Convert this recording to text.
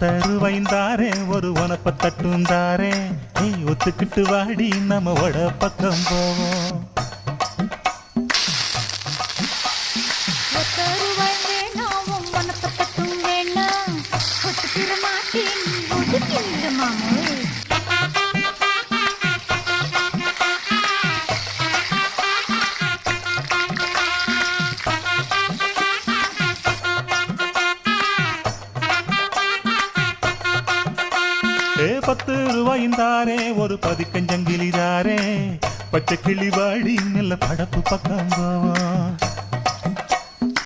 10 ரூபாய்ந்தாரே ஒரு உனப்ப தட்டுந்தாரே ஒத்துக்கிட்டு வாடி நம்ம வட பக்கம் போவோம். 10 ரூபாய் வேணாம் உனப்ப தட்டும் வேணாம் ஒத்துக்கிற மாட்டேன் ஒதுக்கின்ற மாமு. பத்து ரூபாய்ந்தாரே ஒரு பதிக்கஞ்சங்கிலிதாரே பச்சை கிளி வாடி நல்ல படப்பு பக்கம் போவோம்.